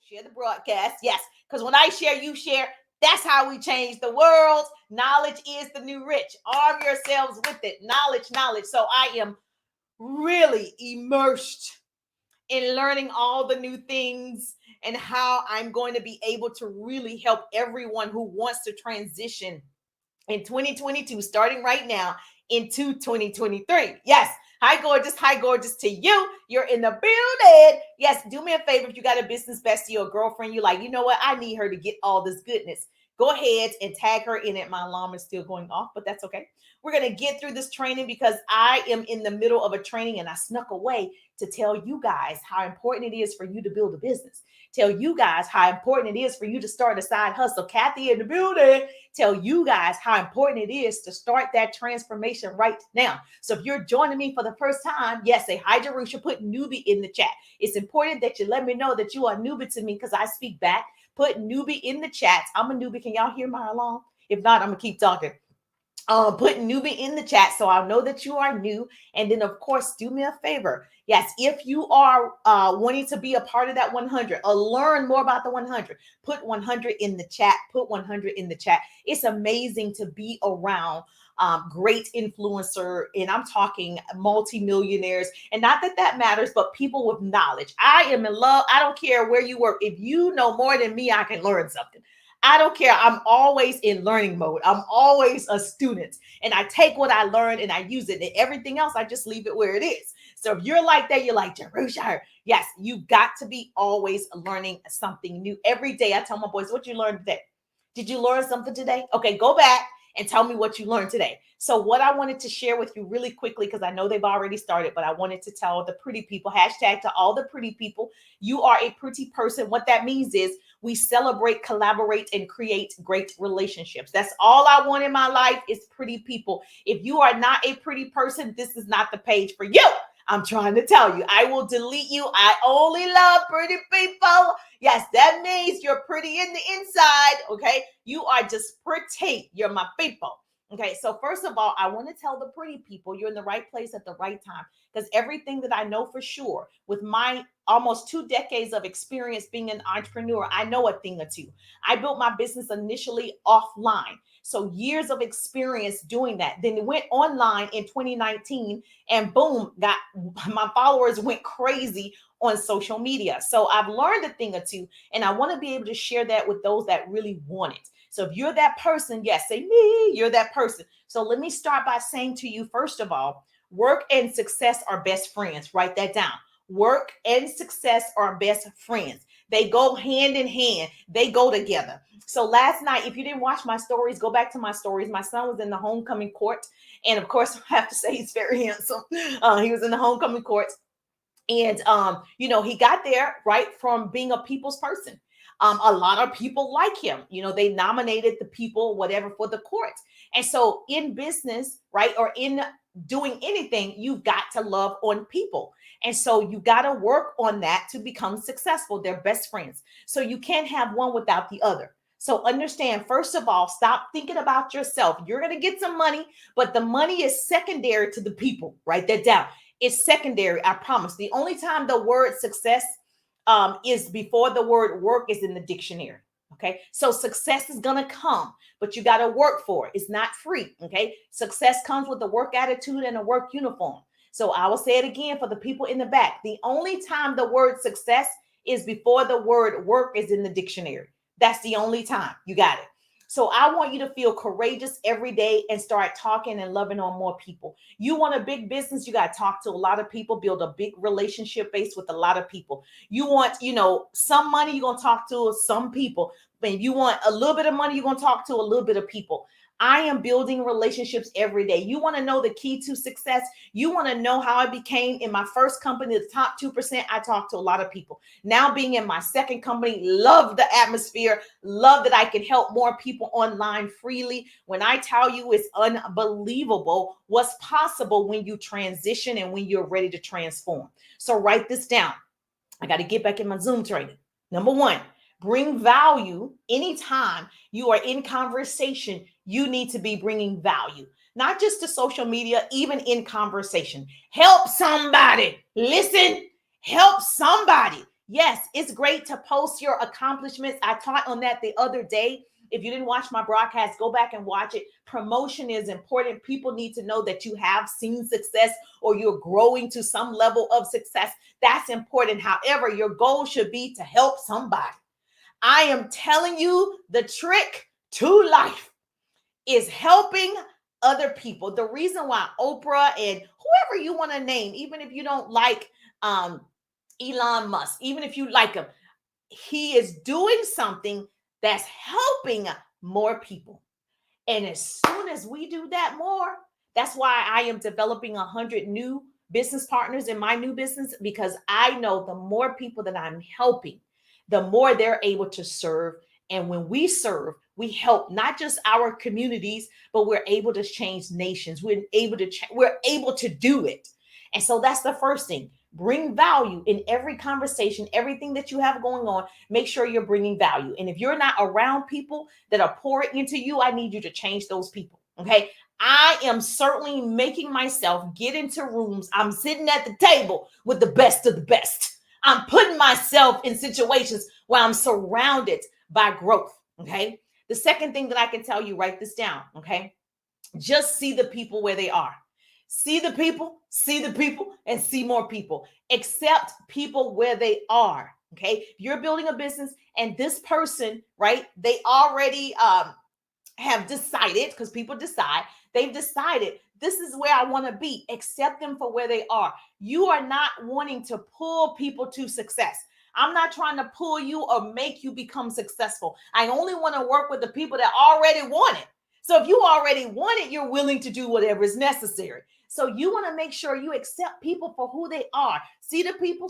Share the broadcast. Yes, because when I share, you share. That's how we change the world. Knowledge is the new rich. Arm yourselves with it. Knowledge, knowledge. So I am really immersed in learning all the new things and how I'm going to be able to really help everyone who wants to transition in 2022, starting right now into 2023. Yes. Hi, gorgeous to you. You're in the building. Yes, do me a favor. If you got a business bestie or girlfriend, you're like, you know what? I need her to get all this goodness. Go ahead and tag her in it. My alarm is still going off, but that's okay. We're going to get through this training because I am in the middle of a training and I snuck away to tell you guys how important it is for you to build a business. Tell you guys how important it is for you to start a side hustle. Kathy in the building. Tell you guys how important it is to start that transformation right now. So if you're joining me for the first time, yes, say hi, Jerusha. Put newbie in the chat. It's important that you let me know that you are newbie to me because I speak back. Put newbie in the chat. I'm a newbie. Can y'all hear my alarm? If not, I'm going to keep talking. Put newbie in the chat so I'll know that you are new. And then, of course, do me a favor. Yes, if you are wanting to be a part of that 100 or learn more about the 100, put 100 in the chat. Put 100 in the chat. It's amazing to be around great influencer, and I'm talking multimillionaires. And not that that matters, but people with knowledge. I am in love. I don't care where you work. If you know more than me, I can learn something. I don't care. I'm always in learning mode. I'm always a student. And I take what I learned and I use it. And everything else, I just leave it where it is. So if you're like that, you're like, Jerusha, yes, you got to be always learning something new. Every day I tell my boys, what you learned today? Did you learn something today? Okay, go back and tell me what you learned today. So what I wanted to share with you really quickly, because I know they've already started, but I wanted to tell the pretty people, hashtag to all the pretty people, you are a pretty person. What that means is we celebrate, collaborate, and create great relationships. That's all I want in my life is pretty people. If you are not a pretty person, this is not the page for you. I'm trying to tell you, I will delete you. I only love pretty people. Yes, that means you're pretty in the inside. Okay. You are just pretty. You're my people. Okay. So first of all, I want to tell the pretty people you're in the right place at the right time, because everything that I know for sure with my almost 2 decades of experience being an entrepreneur, I know a thing or two. I built my business initially offline. So years of experience doing that. Then it went online in 2019 and boom, got my followers went crazy on social media. So I've learned a thing or two, and I want to be able to share that with those that really want it. So if you're that person, yes, say me, you're that person. So let me start by saying to you, first of all, work and success are best friends. Write that down. Work and success are best friends. They go hand in hand. They go together. So last night, if you didn't watch my stories, go back to my stories. My son was in the homecoming court. And of course, I have to say he's very handsome. He was in the homecoming court. And, he got there right from being a people's person. A lot of people like him. They nominated the people, whatever, for the court. And so in business, right, or in doing anything, you've got to love on people. And so you got to work on that to become successful. They're best friends. So you can't have one without the other. So understand, first of all, stop thinking about yourself. You're going to get some money, but the money is secondary to the people. Write that down. It's secondary, I promise. The only time the word success is before the word work is in the dictionary. Okay. So success is going to come, but you got to work for it. It's not free. Okay. Success comes with a work attitude and a work uniform. So I will say it again for the people in the back. The only time the word success is before the word work is in the dictionary. That's the only time. You got it. So I want you to feel courageous every day and start talking and loving on more people. You want a big business, you got to talk to a lot of people, build a big relationship base with a lot of people. You want, some money, you're going to talk to some people. If you want a little bit of money, you're going to talk to a little bit of people. I am building relationships every day. You want to know the key to success? You want to know how I became in my first company, the top 2%? I talked to a lot of people. Now being in my second company, love the atmosphere, love that I can help more people online freely. When I tell you it's unbelievable what's possible when you transition and when you're ready to transform. So write this down. I got to get back in my Zoom training. Number one, bring value. Anytime you are in conversation, you need to be bringing value, not just to social media, even in conversation. Help somebody. Listen, help somebody. Yes, it's great to post your accomplishments. I taught on that the other day. If you didn't watch my broadcast, go back and watch it. Promotion is important. People need to know that you have seen success or you're growing to some level of success. That's important. However, your goal should be to help somebody. I am telling you the trick to life is helping other people. The reason why Oprah and whoever you want to name, even if you don't like Elon Musk, even if you like him, he is doing something that's helping more people. And as soon as we do that more, that's why I am developing 100 new business partners in my new business, because I know the more people that I'm helping, the more they're able to serve. And when we serve, we help not just our communities, but we're able to change nations. We're able to do it. And so that's the first thing. Bring value in every conversation, everything that you have going on. Make sure you're bringing value. And if you're not around people that are pouring into you, I need you to change those people. Okay. I am certainly making myself get into rooms. I'm sitting at the table with the best of the best. I'm putting myself in situations where I'm surrounded by growth. Okay. The second thing that I can tell you, write this down. Okay. Just see the people where they are. See the people, and see more people. Accept people where they are. Okay. If you're building a business and this person, right, they already have decided, because people decide, they've decided this is where I want to be. Accept them for where they are. You are not wanting to pull people to success. I'm not trying to pull you or make you become successful. I only want to work with the people that already want it. So if you already want it, you're willing to do whatever is necessary. So you want to make sure you accept people for who they are. See the people,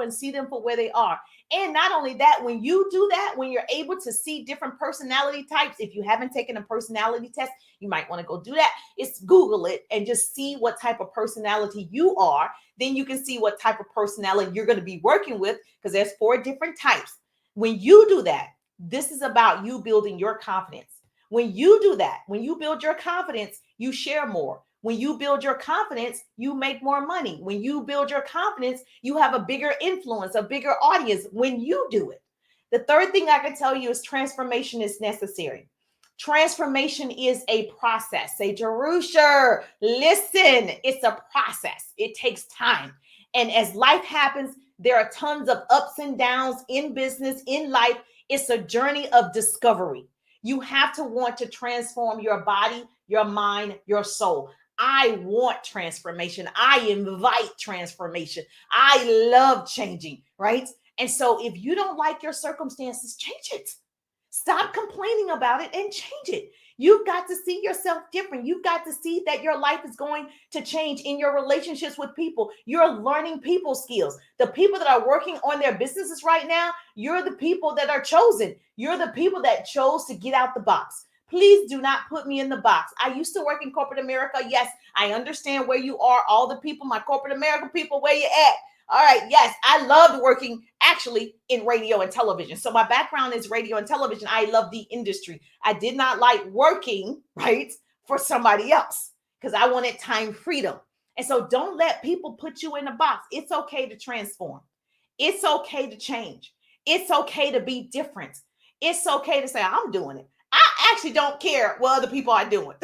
and see them for where they are. And not only that, when you do that, when you're able to see different personality types, if you haven't taken a personality test, you might want to go do that. It's Google it and just see what type of personality you are. Then you can see what type of personality you're going to be working with, because there's 4 different types. When you do that, this is about you building your confidence. When you do that, when you build your confidence, you share more. When you build your confidence, you make more money. When you build your confidence, you have a bigger influence, a bigger audience when you do it. The third thing I can tell you is transformation is necessary. Transformation is a process. Say, Jerusha, listen, it's a process. It takes time. And as life happens, there are tons of ups and downs in business, in life. It's a journey of discovery. You have to want to transform your body, your mind, your soul. I want transformation. I invite transformation. I love changing, right? And so if you don't like your circumstances, change it. Stop complaining about it and change it. You've got to see yourself different. You've got to see that your life is going to change in your relationships with people. You're learning people skills. The people that are working on their businesses right now, you're the people that are chosen. You're the people that chose to get out the box. Please do not put me in the box. I used to work in corporate America. Yes, I understand where you are. All the people, my corporate America people, where you at? All right. Yes, I loved working actually in radio and television. So my background is radio and television. I love the industry. I did not like working, right, for somebody else, because I wanted time freedom. And so don't let people put you in a box. It's okay to transform. It's okay to change. It's okay to be different. It's okay to say, I'm doing it. I actually don't care what other people are doing.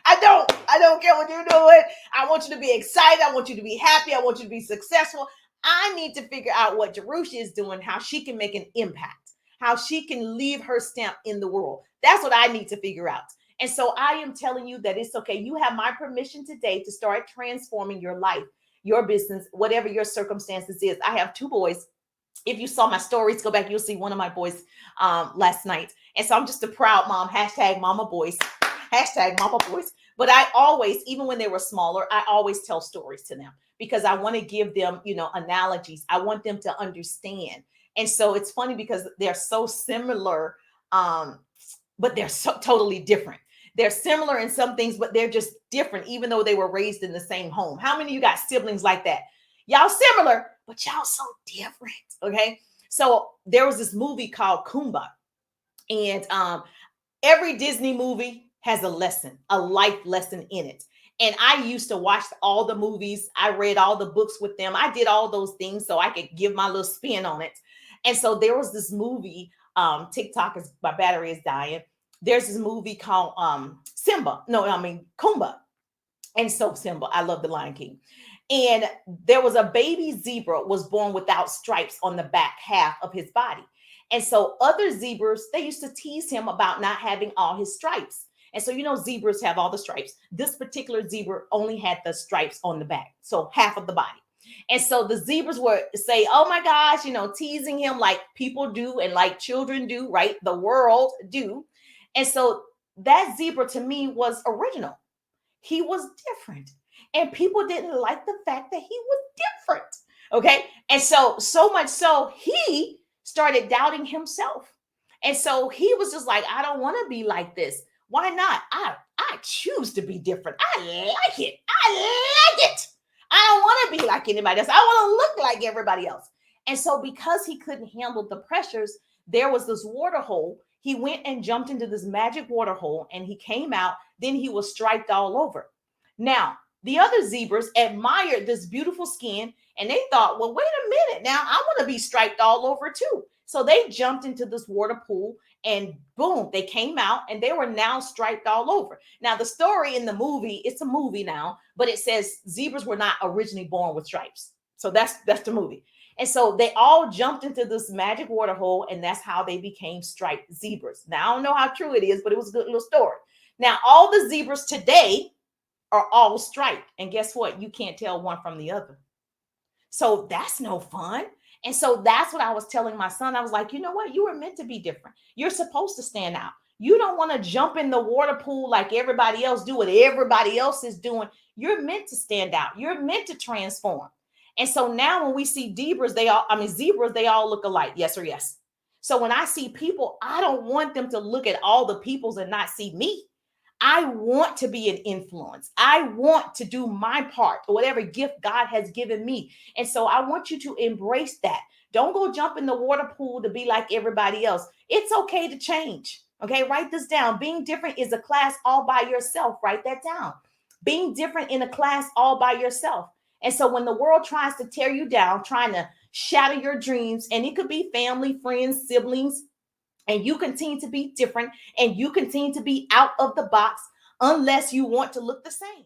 I don't care what you're doing. I want you to be excited. I want you to be happy. I want you to be successful. I need to figure out what Jerusha is doing, how she can make an impact, how she can leave her stamp in the world. That's what I need to figure out. And so I am telling you that it's okay. You have my permission today to start transforming your life, your business, whatever your circumstances is. I have 2 boys. If you saw my stories, go back, you'll see one of my boys last night. And so I'm just a proud mom, hashtag mama boys, hashtag mama boys. But I always, even when they were smaller, I always tell stories to them, because I want to give them, analogies. I want them to understand. And so it's funny because they're so similar, but they're so totally different. They're similar in some things, but they're just different, even though they were raised in the same home. How many of you got siblings like that? Y'all similar, but y'all so different. Okay. So there was this movie called Kumba. And every Disney movie has a lesson, a life lesson in it. And I used to watch all the movies. I read all the books with them. I did all those things so I could give my little spin on it. And so there was this movie, TikTok is my battery is dying. There's this movie called Simba. No, I mean Kumba. And so Simba. I love the Lion King. And there was a baby zebra was born without stripes on the back half of his body. And so other zebras, they used to tease him about not having all his stripes. And so, zebras have all the stripes. This particular zebra only had the stripes on the back, so half of the body. And so the zebras were say, oh my gosh, teasing him like people do and like children do, right? The world do. And so that zebra to me was original. He was different. And people didn't like the fact that he was different. Okay. And so much so, he started doubting himself. And so he was just like, I don't want to be like this. Why not? I choose to be different. I like it. I like it. I don't want to be like anybody else. I want to look like everybody else. And so because he couldn't handle the pressures, there was this water hole. He went and jumped into this magic water hole and he came out. Then he was striped all over. Now, the other zebras admired this beautiful skin and they thought, well, wait a minute. Now I want to be striped all over too. So they jumped into this water pool and boom, they came out and they were now striped all over. Now, the story in the movie, it's a movie now, but it says zebras were not originally born with stripes. So that's the movie. And so they all jumped into this magic water hole and that's how they became striped zebras. Now, I don't know how true it is, but it was a good little story. Now, all the zebras today are all striped. And guess what? You can't tell one from the other. So that's no fun. And so that's what I was telling my son. I was like, you know what? You were meant to be different. You're supposed to stand out. You don't want to jump in the water pool like everybody else do what everybody else is doing. You're meant to stand out. You're meant to transform. And so now when we see zebras, zebras, they all look alike. Yes or yes. So when I see people, I don't want them to look at all the peoples and not see me. I want to be an influence. I want to do my part, or whatever gift God has given me. And so I want you to embrace that. Don't go jump in the water pool to be like everybody else. It's okay to change. Okay, write this down. Being different is a class all by yourself. Write that down. Being different in a class all by yourself. And so when the world tries to tear you down, trying to shatter your dreams, and it could be family, friends, siblings, and you continue to be different and you continue to be out of the box unless you want to look the same.